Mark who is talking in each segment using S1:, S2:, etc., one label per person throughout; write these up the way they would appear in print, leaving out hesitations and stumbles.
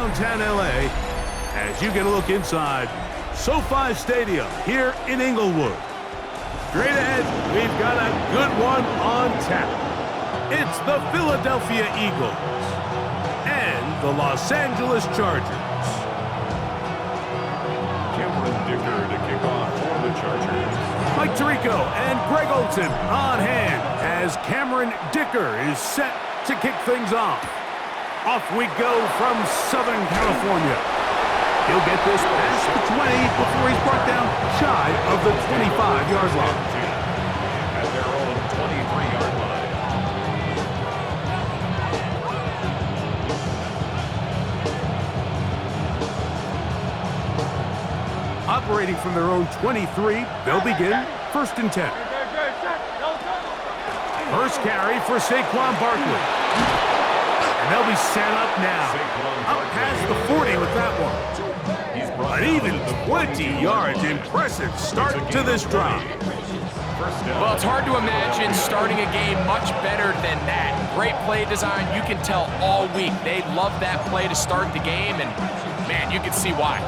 S1: downtown L.A. as you get a look inside SoFi Stadium here in Inglewood. Straight ahead, we've got a good one on tap. It's the Philadelphia Eagles and the Los Angeles Chargers.
S2: Cameron Dicker to kick off for the Chargers.
S1: Mike Tirico and Greg Olson on hand as Cameron Dicker is set to kick things off. Off we go from Southern California. He'll get this past the 20 before he's brought down shy of the 25-yard line.
S2: At their own 23-yard line.
S1: Operating from their own 23, they'll begin 1st and 10. First carry for Saquon Barkley. And they'll be set up now. Up past the 40 with that one. An even 20 yards. Impressive start to this drive.
S3: Well, it's hard to imagine starting a game much better than that. Great play design. You can tell all week they love that play to start the game, and, man, you can see why.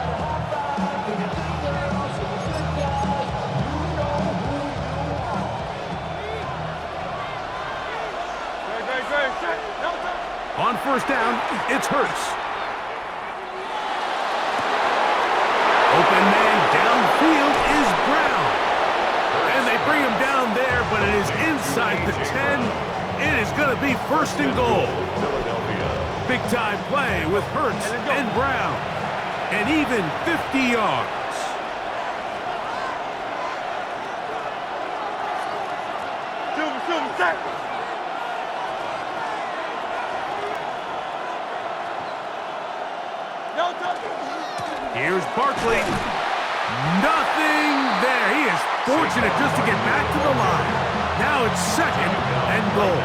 S1: On 1st down, it's Hurts. Open man downfield is Brown. And they bring him down there, but it is inside the 10. It is going to be 1st and goal. Big-time play with Hurts and Brown. And even 50 yards. Here's Barkley. Nothing there. He is fortunate just to get back to the line. Now it's 2nd and goal.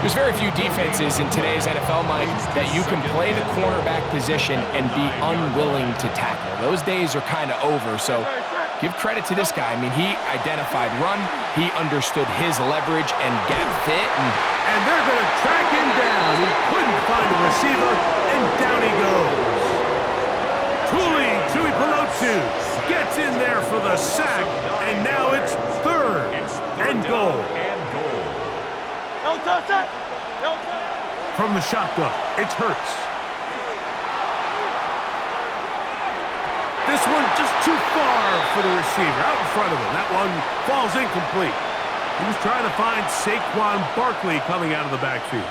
S3: There's very few defenses in today's NFL, Mike, that you can play the cornerback position and be unwilling to tackle. Those days are kind of over, so give credit to this guy. I mean, he identified run, he understood his leverage and gap fit.
S1: And they're going to track him down. He couldn't find a receiver, and down he goes. Tui Pelotu gets in there for the sack, and now it's 3rd and goal. From the shotgun, it's Hurts. This one just too far for the receiver, out in front of him. That one falls incomplete. He was trying to find Saquon Barkley coming out of the backfield.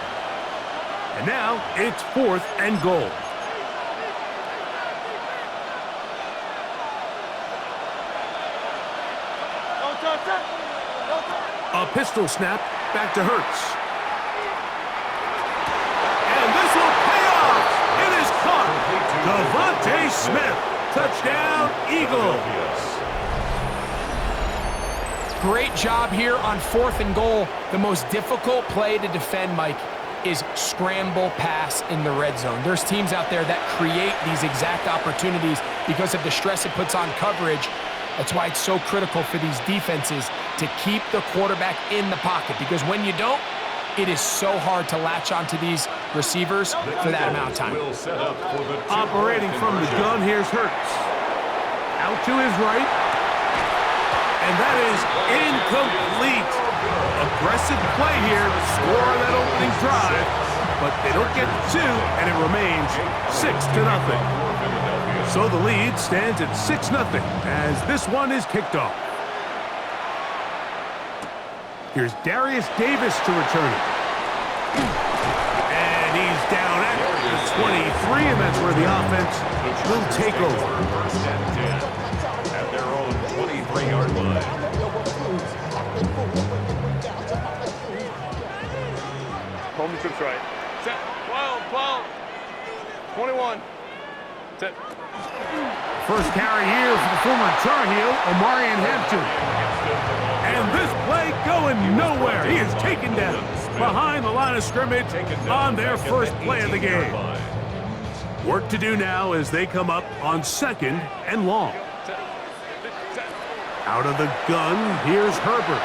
S1: And now it's 4th and goal. A pistol snap back to Hurts. And this will pay off. It is caught. Devontae Smith. Touchdown, Eagles.
S3: Great job here on 4th and goal. The most difficult play to defend, Mike, is scramble pass in the red zone. There's teams out there that create these exact opportunities because of the stress it puts on coverage. That's why it's so critical for these defenses to keep the quarterback in the pocket, because when you don't, it is so hard to latch onto these receivers for that amount of time.
S1: Operating from the gun, here's Hurts. Out to his right. And that is incomplete. Aggressive play here to score on that opening drive, but they don't get the 2, and it remains 6-0. So the lead stands at 6-0 as this one is kicked off. Here's Darius Davis to return it. And he's down at the 23, and that's where the offense will take over.
S2: 1st and 10 at their own 23-yard line.
S4: Home trips right. Set. 12. 21. Set.
S1: First carry here for the former Tar Heel, Omarion Hampton. And this play going nowhere. He is taken down behind the line of scrimmage on their first play of the game. Work to do now as they come up on 2nd and long. Out of the gun, here's Herbert.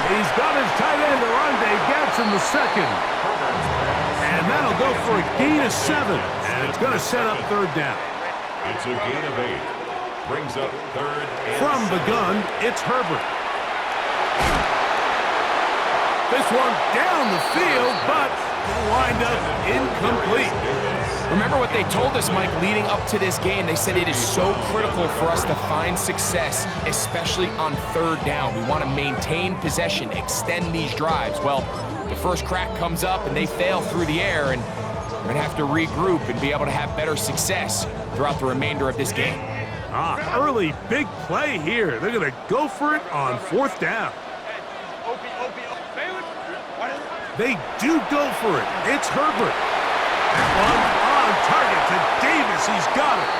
S1: He's got his tight end, Arande Gatson, the 2nd. And that'll go for a gain of 7 And it's going to set up third down.
S2: It's a gain of 8. Brings up third and
S1: From the gun, it's Herbert. This one down the field, but will wind up incomplete.
S3: Remember what they told us, Mike, leading up to this game. They said it is so critical for us to find success, especially on third down. We want to maintain possession, extend these drives. Well, the first crack comes up and they fail through the air, and we're going to have to regroup and be able to have better success throughout the remainder of this game.
S1: Early big play here. They're going to go for it on fourth down. They do go for it. It's Herbert. One on target to Davis. He's got it.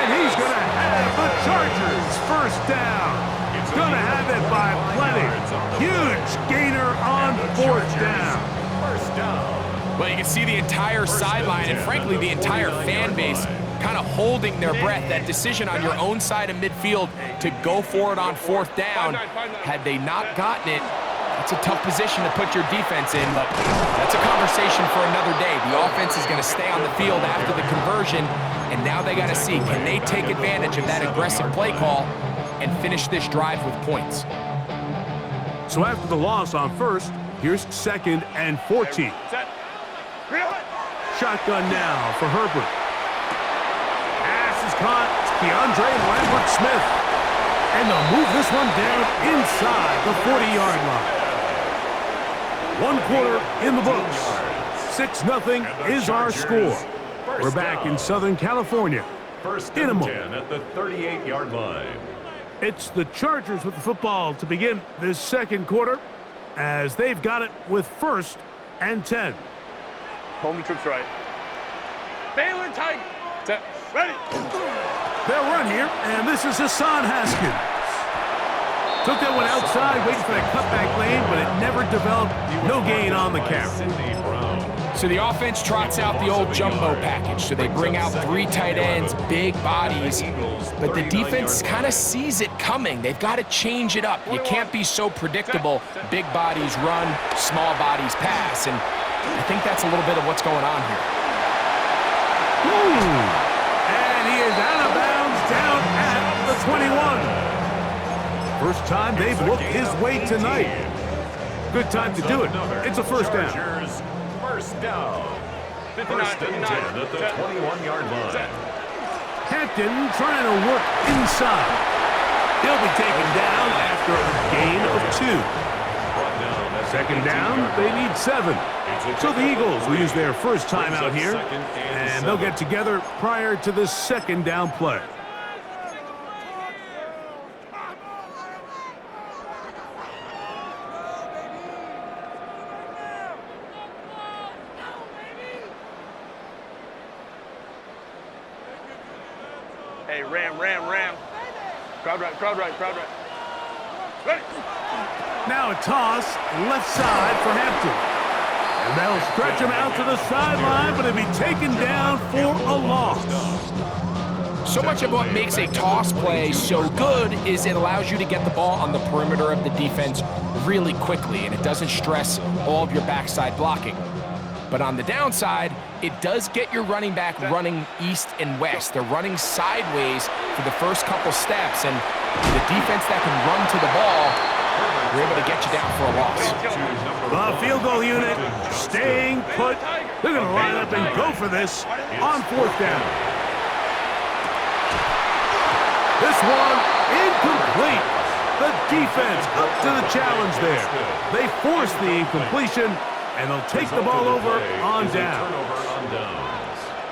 S1: And he's going to have the Chargers first down. Going to have it by plenty. Huge gainer on fourth down.
S3: Well, you can see the entire sideline and, frankly, the entire fan base kind of holding their breath. That decision on your own side of midfield to go for it on fourth down, had they not gotten it, it's a tough position to put your defense in, but that's a conversation for another day. The offense is going to stay on the field after the conversion, and now they got to see, can they take advantage of that aggressive play call and finish this drive with points?
S1: So after the loss on first, here's 2nd and 14. Shotgun now for Herbert. Pass is caught. It's Keandre Lambert-Smith. And they'll move this one down inside the 40-yard line. 1 quarter in the books. 6-0 is our score. We're back in Southern California.
S2: First
S1: In a
S2: and
S1: moment.
S2: 10 at the 38-yard line.
S1: It's the Chargers with the football to begin this second quarter, as they've got it with 1st and 10.
S4: Home trips right. Baylor tight. Set. Ready.
S1: They'll run here, and this is Hassan Haskins. Took that one outside, waiting for that cutback lane, but it never developed. No gain on the carry.
S3: So the offense trots out the old jumbo package. So they bring out 3 tight ends, big bodies, but the defense kind of sees it coming. They've got to change it up. You can't be so predictable. Big bodies run, small bodies pass, and I think that's a little bit of what's going on here.
S1: And he is out of bounds down at the 21. First time they've looked his way tonight. Good time to do it. It's a first down.
S2: First down. First and 10 at the 21-yard line.
S1: Hampton trying to work inside. He'll be taken down after a gain of 2. Second down, they need 7. So the Eagles will use their first time out here, and they'll get together prior to this second down play.
S4: Hey, ram. Crowd right. Ready.
S1: Now a toss, left side for Hampton. And they'll stretch him out to the sideline, but he'll be taken down for a loss.
S3: So much of what makes a toss play so good is it allows you to get the ball on the perimeter of the defense really quickly, and it doesn't stress all of your backside blocking. But on the downside, it does get your running back running east and west. They're running sideways for the first couple steps, and the defense that can run to the ball, they're able to get you down for a loss.
S1: The field goal unit staying put. They're going to line up and go for this on fourth down. This one incomplete. The defense up to the challenge there. They force the incompletion, and they'll take the ball over on down.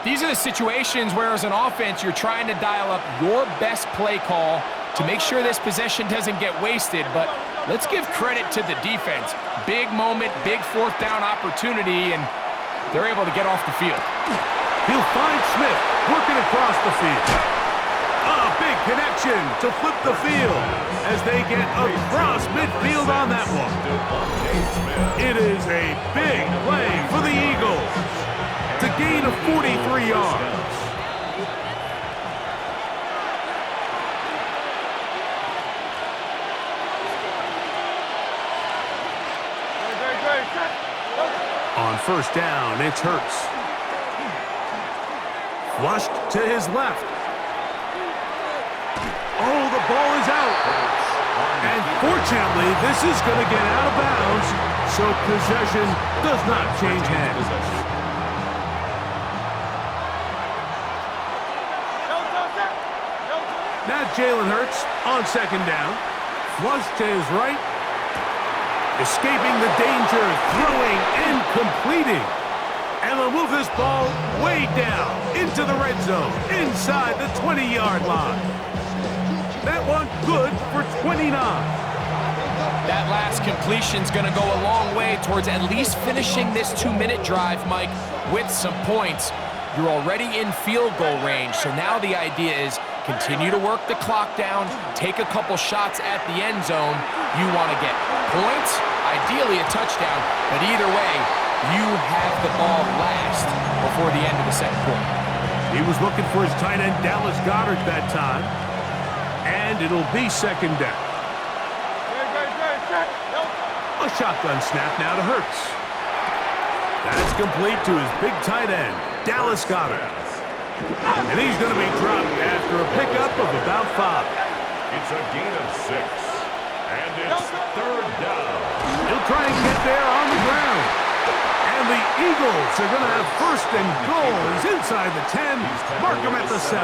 S3: These are the situations where, as an offense, you're trying to dial up your best play call to make sure this possession doesn't get wasted. But let's give credit to the defense. Big moment, big fourth down opportunity, and they're able to get off the field.
S1: He'll find Smith working across the field. A big connection to flip the field as they get across midfield on that one. It is a big play for the Eagles to gain of 43 yards. On first down, it's Hurts. Flushed to his left. Oh, the ball is out. And fortunately, this is going to get out of bounds, so possession does not change hands. Now Jalen Hurts on second down. Flush to his right. Escaping the danger, throwing and completing. And they'll move this ball way down into the red zone, inside the 20-yard line. That one good for 29.
S3: That last completion's going to go a long way towards at least finishing this 2-minute drive, Mike, with some points. You're already in field goal range, so now the idea is continue to work the clock down, take a couple shots at the end zone. You want to get points, ideally a touchdown, but either way, you have the ball last before the end of the second quarter.
S1: He was looking for his tight end, Dallas Goedert, that time. And it'll be second down. A shotgun snap now to Hurts. That's complete to his big tight end, Dallas Goedert. And he's going to be dropped after a pickup of about 5.
S2: It's a gain of 6. And it's third down.
S1: He'll try and get there on the ground. And the Eagles are going to have first and goal. He's inside the 10. Mark him at the 7.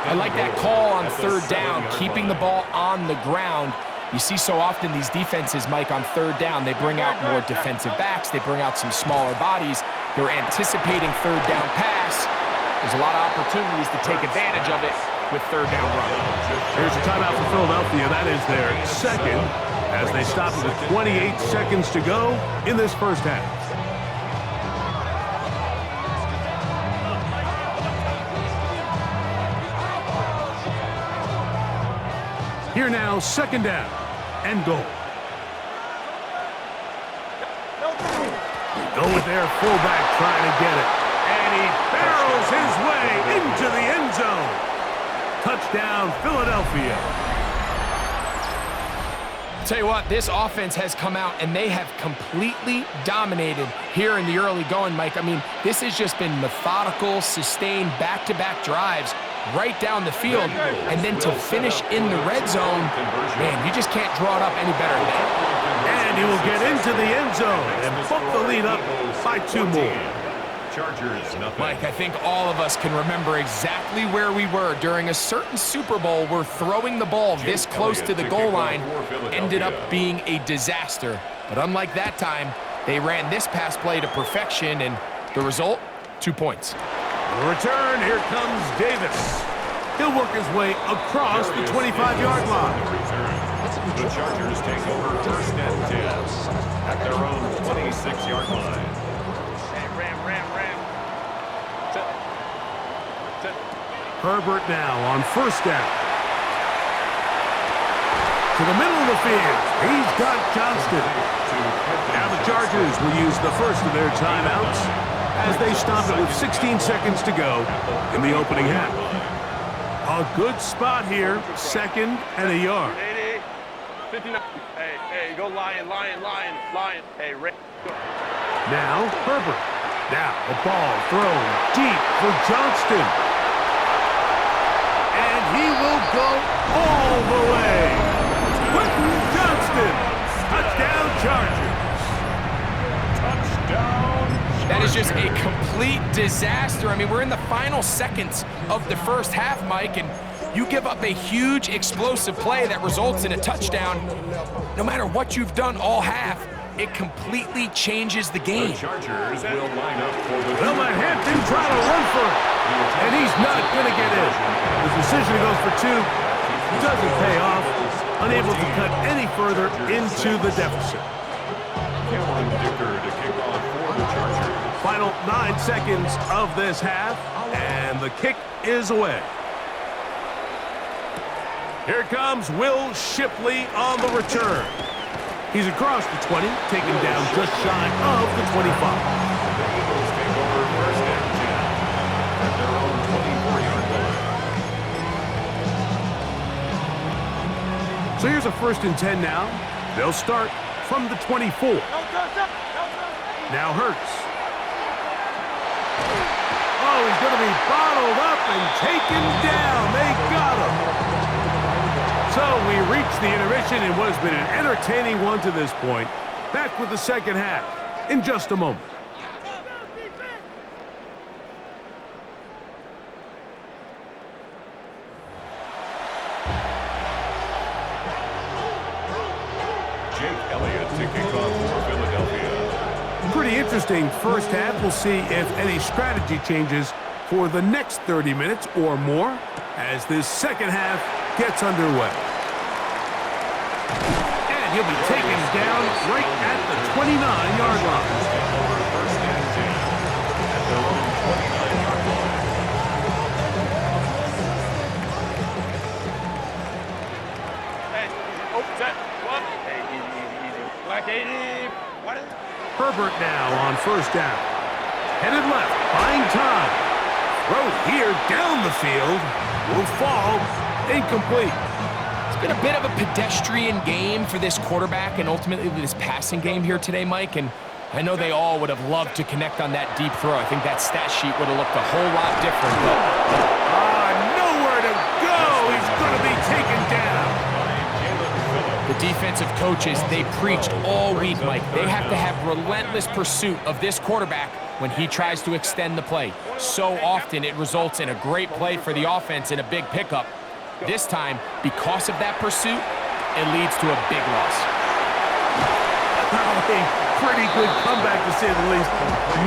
S3: I like that call on third down, keeping the ball on the ground. You see so often these defenses, Mike, on third down, they bring out more defensive backs. They bring out some smaller bodies. They're anticipating third down pass. There's a lot of opportunities to take advantage of it with third down run.
S1: Here's a timeout for Philadelphia. That is their second as they stop with 28 seconds to go in this first half. Here now, second down and goal. Go with their fullback trying to get it. And he barrels his way into the end zone. Touchdown, Philadelphia.
S3: Tell you what, this offense has come out and they have completely dominated here in the early going, Mike. I mean, this has just been methodical, sustained, back-to-back drives right down the field, and then to finish in the red zone, man, you just can't draw it up any better than that.
S1: And he will get into the end zone and bump the lead up by 2 more.
S2: Chargers, nothing.
S3: Mike, I think all of us can remember exactly where we were during a certain Super Bowl where throwing the ball this close to the goal line ended up being a disaster. But unlike that time, they ran this pass play to perfection, and the result, 2 points.
S1: The return, here comes Davis. He'll work his way across the 25-yard line.
S2: The Chargers take over first and 10 at their own 26-yard line.
S4: Hey, ram.
S1: Herbert now on first down. To the middle of the field. He's got Johnston. Now the Chargers will use the first of their timeouts as they stop it with 16 seconds to go in the opening half. A good spot here, second and a yard.
S4: 80, 59. Hey, go lion. Hey, Ray.
S1: Now Herbert. Now a ball thrown deep for Johnston. And he will go all the way. Quentin Johnston. Touchdown Chargers.
S2: Touchdown.
S3: That is just a complete disaster. I mean, we're in the final seconds of the first half, Mike, and you give up a huge explosive play that results in a touchdown. No matter what you've done all half, it completely changes the game.
S2: The Chargers will line up for the...
S1: Well, Hampton trying to run for it, and he's not going to get in. The decision to go for 2 doesn't pay off, unable to cut any further into the deficit.
S2: Cameron Dicker to kick off for the Chargers.
S1: Final 9 seconds of this half, and the kick is away. Here comes Will Shipley on the return. He's across the 20, taken down just shy of the 25.
S2: The Eagles take over first and 10 at their own 24-yard line.
S1: So here's a first and 10 now. They'll start from the 24. Now Hurts. Oh, he's going to be bottled up and taken down. They got him. So we reach the intermission in what has been an entertaining one to this point. Back with the second half in just a moment. Pretty interesting first half. We'll see if any strategy changes for the next 30 minutes or more as this second half gets underway. And he'll be taken down right at the 29-yard line.
S2: First and 10 at their own 29-yard line.
S4: Hey, oh, set, one. Hey, easy. Black 80. What is it?
S1: Herbert now on first down. Headed left, buying time. Throw here down the field. Will fall. Incomplete.
S3: It's been a bit of a pedestrian game for this quarterback and ultimately this passing game here today, Mike. And I know they all would have loved to connect on that deep throw. I think that stat sheet would have looked a whole lot different. But
S1: nowhere to go. He's going to be taken down.
S3: the defensive coaches, they preached all week, Mike. They have to have relentless pursuit of this quarterback when he tries to extend the play. So often it results in a great play for the offense and a big pickup. This time, because of that pursuit, it leads to a big loss.
S1: A pretty good comeback, to say the least.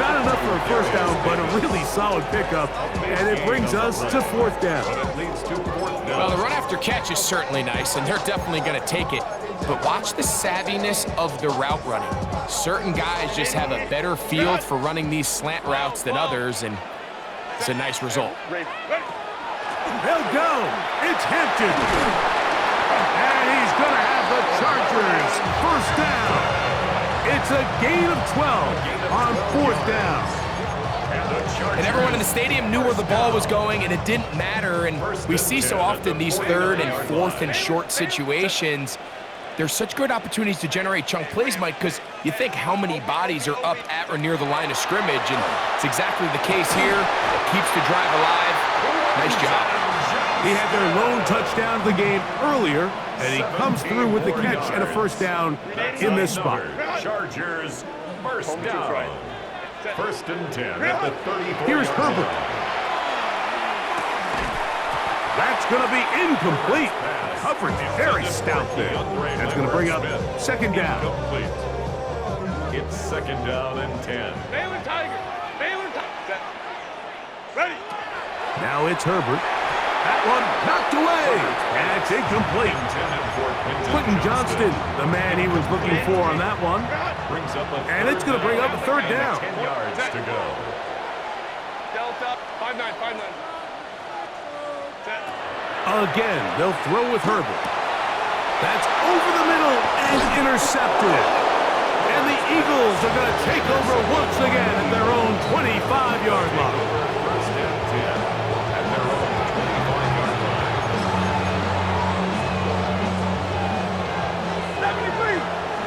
S1: Not enough for a first down, but a really solid pickup. And it brings us to fourth down.
S3: Well, the run after catch is certainly nice, and they're definitely going to take it. But watch the savviness of the route running. Certain guys just have a better field for running these slant routes than others, and it's a nice result.
S1: They'll go. It's Hampton. And he's going to have the Chargers first down. It's a gain of 12 on fourth down.
S3: And everyone in the stadium knew where the ball was going, and it didn't matter. And we see so often these third and fourth and short situations. There's such good opportunities to generate chunk plays, Mike, because you think how many bodies are up at or near the line of scrimmage, and it's exactly the case here. Keeps the drive alive. Nice job.
S1: He had their lone touchdown of the game earlier, and he comes through with the catch and a first down in this spot.
S2: Chargers, first down. First and 10 at the 34.
S1: Here's Herbert. That's going to be incomplete. Coverage very stout there. That's going to bring up second down.
S2: It's second down and 10.
S4: Baylor Tiger. Baylor Tiger. Ready.
S1: Now it's Herbert. That one knocked away. That's incomplete. Quentin Johnston, the man he was looking for on that one. And it's going to bring up a third down.
S2: 10 yards to go.
S4: Delta. 5-9. Set.
S1: Again, they'll throw with Herbert. That's over the middle and intercepted. And the Eagles are going to take over once again at their own 25-yard line.
S2: First and 10 at their own 25-yard line.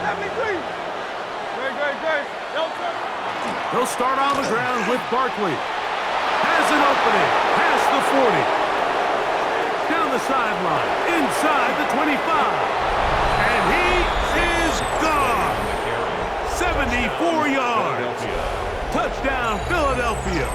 S4: 73. Great. Delta.
S1: They'll start on the ground with Barkley. Has an opening. Past the 40. Down the sideline. Inside the 25. And he is gone. 74 yards. Touchdown, Philadelphia.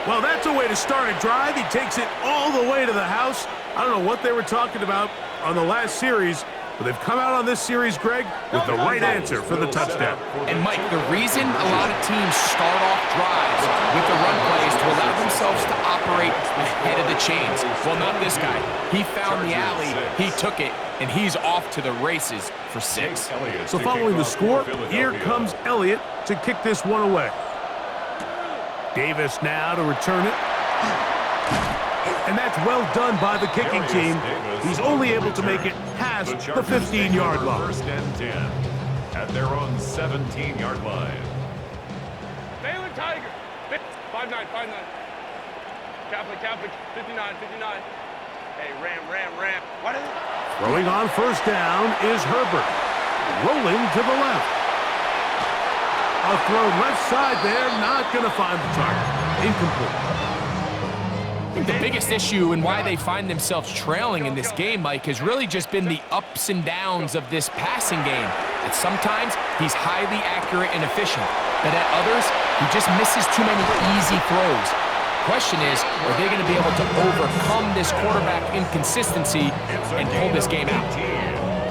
S1: Well, that's a way to start a drive. He takes it all the way to the house. I don't know what they were talking about on the last series, but they've come out on this series, Greg, with the right answer for the touchdown.
S3: And, Mike, the reason a lot of teams start off drives with the run plays to allow themselves to operate ahead of the chains. Well, not this guy. He found the alley, he took it, and he's off to the races for 6.
S1: So following the score, here comes Elliott to kick this one away. Davis now to return it. And that's well done by the kicking team. He's only able to make it past the 15-yard line.
S2: First and 10 at their own 17-yard line.
S4: Baylor Tiger. 5-9. Catholic. 59. Hey, Ram. What is it?
S1: Throwing on first down is Herbert. Rolling to the left. A throw left side there, not going to find the target. Incomplete.
S3: I think the biggest issue and why they find themselves trailing in this game, Mike, has really just been the ups and downs of this passing game. At sometimes, he's highly accurate and efficient, but at others, he just misses too many easy throws. Question is, are they going to be able to overcome this quarterback inconsistency and pull this game out?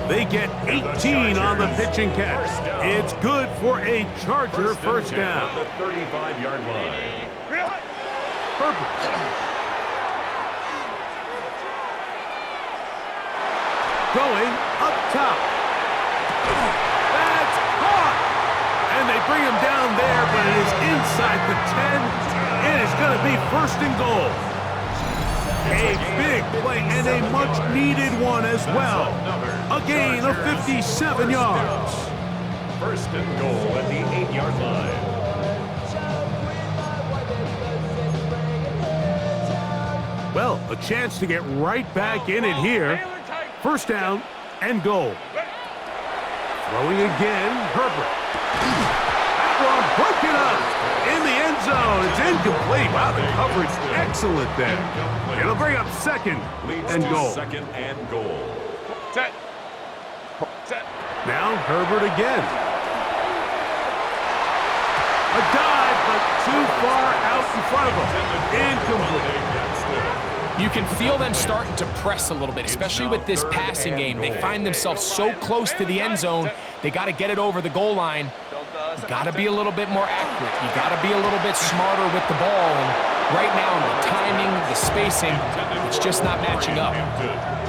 S1: They get 18 on the pitch and catch. It's good for a Charger first down.
S2: The 35-yard line.
S1: Herbert. Going up top. That's caught. And they bring him down there, but it is inside the 10. It is going to be first and goal. A big play and a much-needed one as well. A gain of 57 yards.
S2: First and goal at the 8-yard line.
S1: Well, a chance to get right back in it here. First down and goal. Throwing again, Herbert. That one broken up in the end zone. It's incomplete. Wow, the coverage excellent there. It'll bring up second and goal.
S2: Second and goal.
S4: Set.
S1: Now Herbert again. A dive, but too far out in front of him. Incomplete.
S3: You can feel them starting to press a little bit, especially with this passing game. They find themselves so close to the end zone, they got to get it over the goal line. You got to be a little bit more accurate. You got to be a little bit smarter with the ball. And right now, the timing, the spacing, it's just not matching up.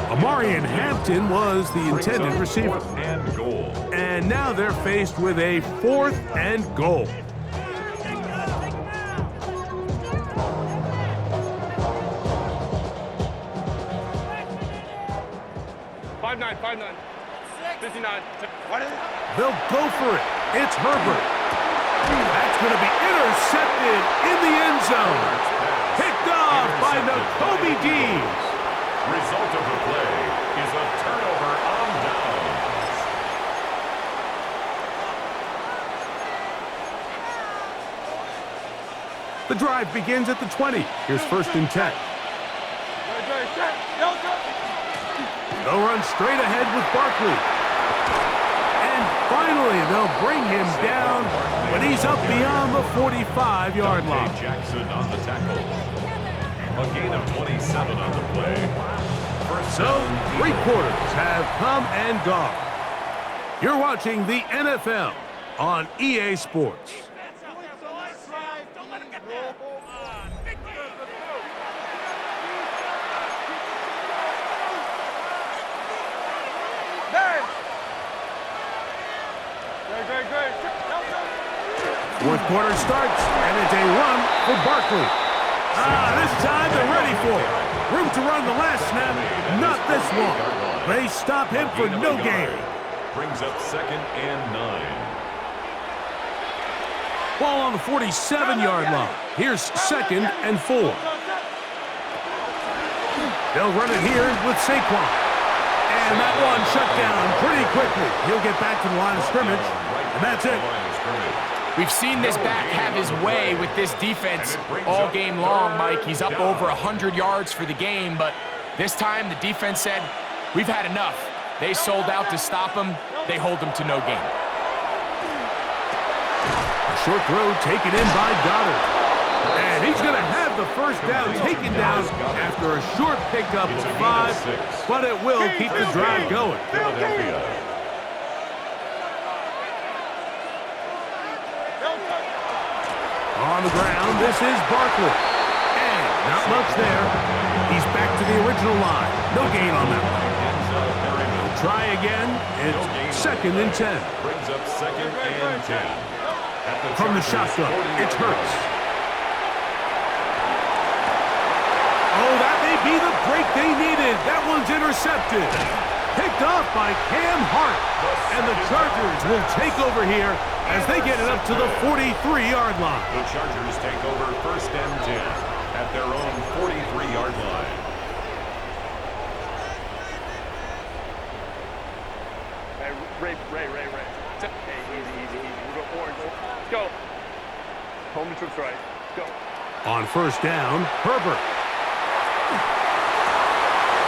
S1: Amarian Hampton was the intended receiver. And now they're faced with a fourth and goal.
S4: 5'9", 59. What is it?
S1: They'll go for it. It's Herbert. That's going to be intercepted in the end zone. Picked off by Nakobe Dean.
S2: Result of the play is a turnover on downs.
S1: The drive begins at the 20. Here's first and 10. They'll run straight ahead with Barkley. And finally, they'll bring him down, but he's up beyond the 45-yard line.
S2: Jackson on the tackle. A gain of 27 on the play.
S1: So, 3 quarters have come and gone. You're watching the NFL on EA Sports. Fourth quarter starts, and it's a run for Barkley. This time they're ready for it. Room to run the last snap, not this one. They stop him for no gain.
S2: Brings up second and 9.
S1: Ball on the 47-yard line. Here's second and 4. They'll run it here with Saquon. And that one shut down pretty quickly. He'll get back to the line of scrimmage, and that's it.
S3: We've seen this back have his way with this defense all game long, Mike. He's up over 100 yards for the game, but this time the defense said, we've had enough. They sold out to stop him. They hold him to no gain.
S1: A short throw taken in by Goddard. And he's going to have the first down taken down after a short pickup of 5, but it will keep the drive going. On the ground, this is Barkley. And not much there. He's back to the original line. No gain on that one. We'll try again. It's second and 10.
S2: Brings up second and 10.
S1: From the shotgun, it's Hurts. Oh, that may be the break they needed. That one's intercepted. Picked off by Cam Hart. And the Chargers will take over here as they get it up to the 43-yard line.
S2: The Chargers take over first and 10 at their own 43-yard line.
S4: Hey, Ray. Hey, easy. We're going orange. Let's go. Home to troops right. Go.
S1: On first down, Herbert.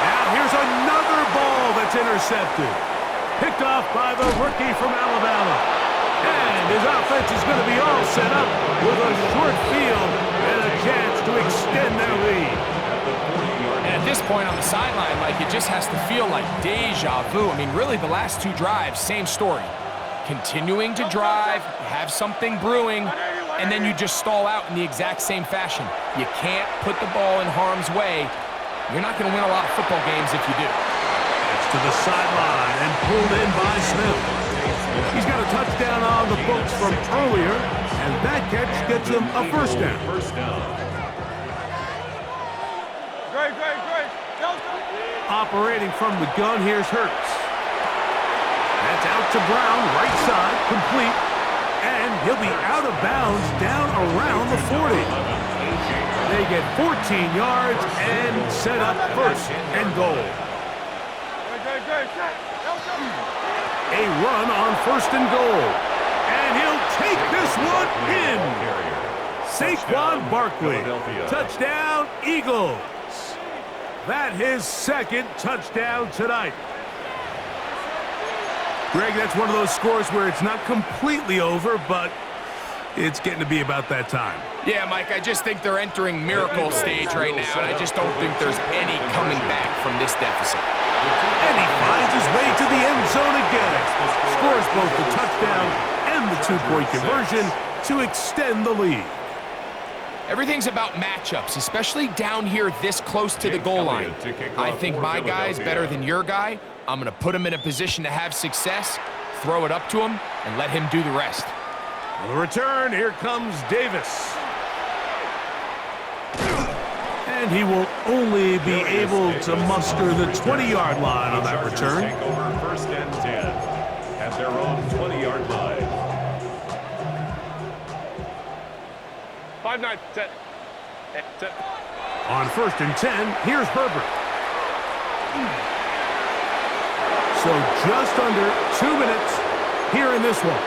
S1: Now here's another ball that's intercepted. Picked off by the rookie from Alabama. And his offense is going to be all set up with a short field and a chance to extend their lead.
S3: And at this point on the sideline, like, it just has to feel like deja vu. I mean, really, the last two drives, same story. Continuing to drive, have something brewing, and then you just stall out in the exact same fashion. You can't put the ball in harm's way. You're not going to win a lot of football games if you do.
S1: It's to the sideline and pulled in by Smith. He's got a touchdown on the books from earlier, and that catch gets him a first down.
S4: Great.
S1: Operating from the gun, here's Hurts. That's out to Brown, right side, complete. And he'll be out of bounds down around the 40. They get 14 yards and set up first and goal. A run on first and goal. And he'll take this one in. Saquon Barkley. Touchdown, Eagles. That his second touchdown tonight. Greg, that's one of those scores where it's not completely over, but it's getting to be about that time.
S3: Yeah, Mike, I just think they're entering miracle stage right now, and I just don't think there's any coming back from this deficit.
S1: And he finds his way to the end zone again. Scores both the touchdown and the two-point conversion to extend the lead.
S3: Everything's about matchups, especially down here this close to the goal line. I think my guy's better than your guy. I'm going to put him in a position to have success, throw it up to him, and let him do the rest.
S1: On the return, here comes Davis. And he will only be able to muster the 20-yard line on that return.
S2: Take over first and 10 at their own 20-yard line.
S4: 5-9, set. Set.
S1: On first and 10, here's Herbert. So just under 2 minutes here in this one.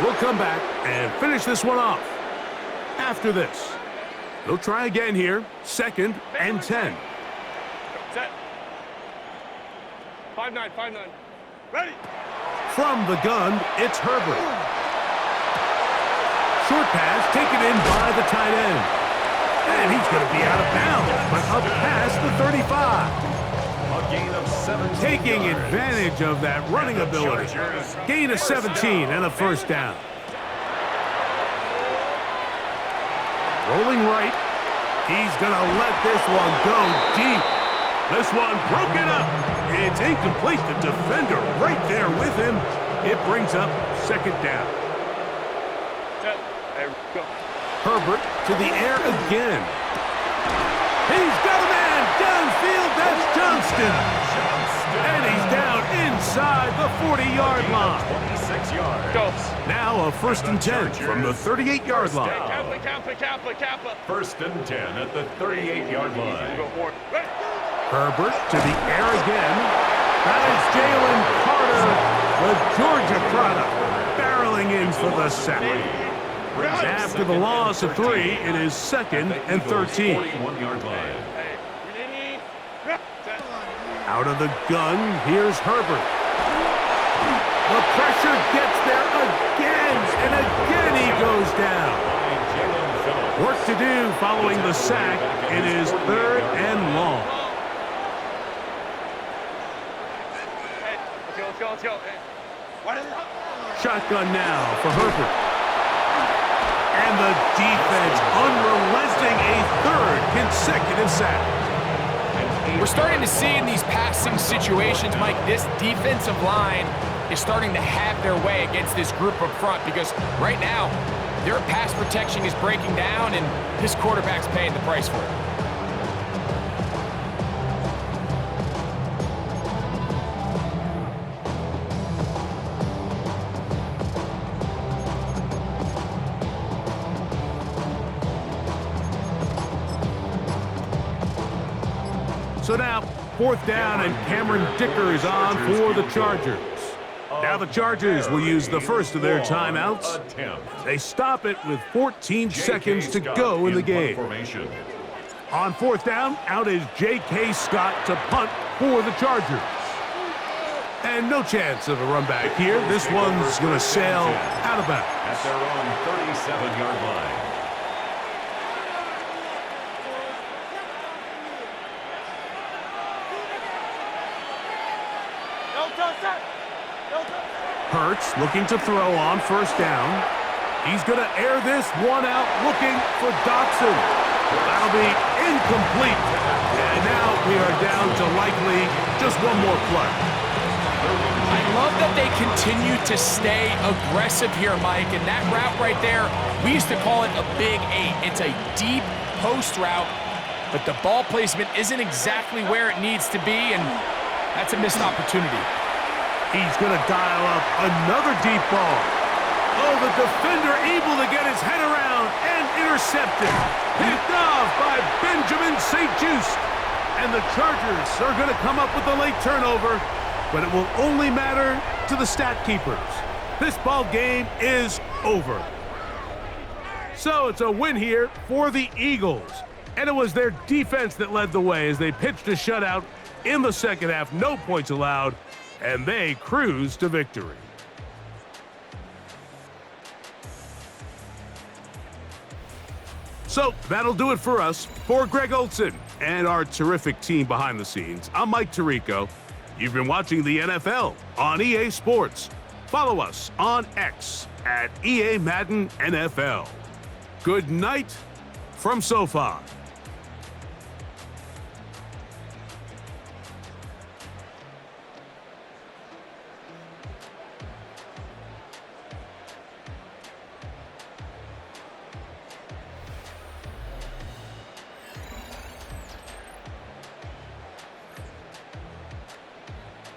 S1: We'll come back and finish this one off. After this, they'll try again here, second and 10.
S4: Set. 5-9. Ready.
S1: From the gun, it's Herbert. Short pass taken in by the tight end. And he's going to be out of bounds, but up past the 35.
S2: A gain of 17
S1: Taking
S2: yards.
S1: advantage of that running ability. Gain of 17 and a first down. Rolling right. He's going to let this one go deep. This one broken up. It's incomplete. The defender right there with him. It brings up second down.
S4: Set. There we go.
S1: Herbert to the air again. He's got a man downfield. That's Johnston. And he's down inside the 40-yard line.
S2: 26 yards.
S4: Go.
S1: Now a first and 10 from the 38-yard line.
S4: Kappa.
S2: First and 10 at the 38-yard line.
S4: Go for it. Ready.
S1: Herbert to the air again. That is Jalen Carter, the Georgia product, barreling in for the sack. After the loss of 3, it is second and 13.
S2: 41-yard line.
S1: Out of the gun, here's Herbert. The pressure gets there again, and again he goes down. Work to do following the sack. It is third and long.
S4: Let's go. What is it?
S1: Shotgun now for Herbert. And the defense unrelenting, a third consecutive sack.
S3: We're starting to see in these passing situations, Mike, this defensive line is starting to have their way against this group up front because right now, their pass protection is breaking down and this quarterback's paying the price for it.
S1: So now, fourth down, and Cameron Dicker is on for the Chargers. Now the Chargers will use the first of their timeouts.
S2: Attempt.
S1: They stop it with 14 seconds to go in the game.
S2: Formation.
S1: On fourth down, out is J.K. Scott to punt for the Chargers. And no chance of a run back here. This one's going to sail out of bounds.
S2: At their own 37-yard line.
S1: Hurts looking to throw on first down. He's going to air this one out, looking for Dotson. That'll be incomplete. And now we are down to likely just one more play.
S3: I love that they continue to stay aggressive here, Mike, and that route right there, we used to call it a big 8. It's a deep post route, but the ball placement isn't exactly where it needs to be, and that's a missed opportunity.
S1: He's going to dial up another deep ball. Oh, the defender able to get his head around and intercepted. Picked off by Benjamin St-Juste. And the Chargers are going to come up with a late turnover, but it will only matter to the stat keepers. This ball game is over. So it's a win here for the Eagles. And it was their defense that led the way as they pitched a shutout in the second half. No points allowed, and they cruised to victory. So that'll do it for us. For Greg Olson and our terrific team behind the scenes, I'm Mike Tirico. You've been watching the NFL on EA Sports. Follow us on X at EA Madden NFL. Good night from SoFi.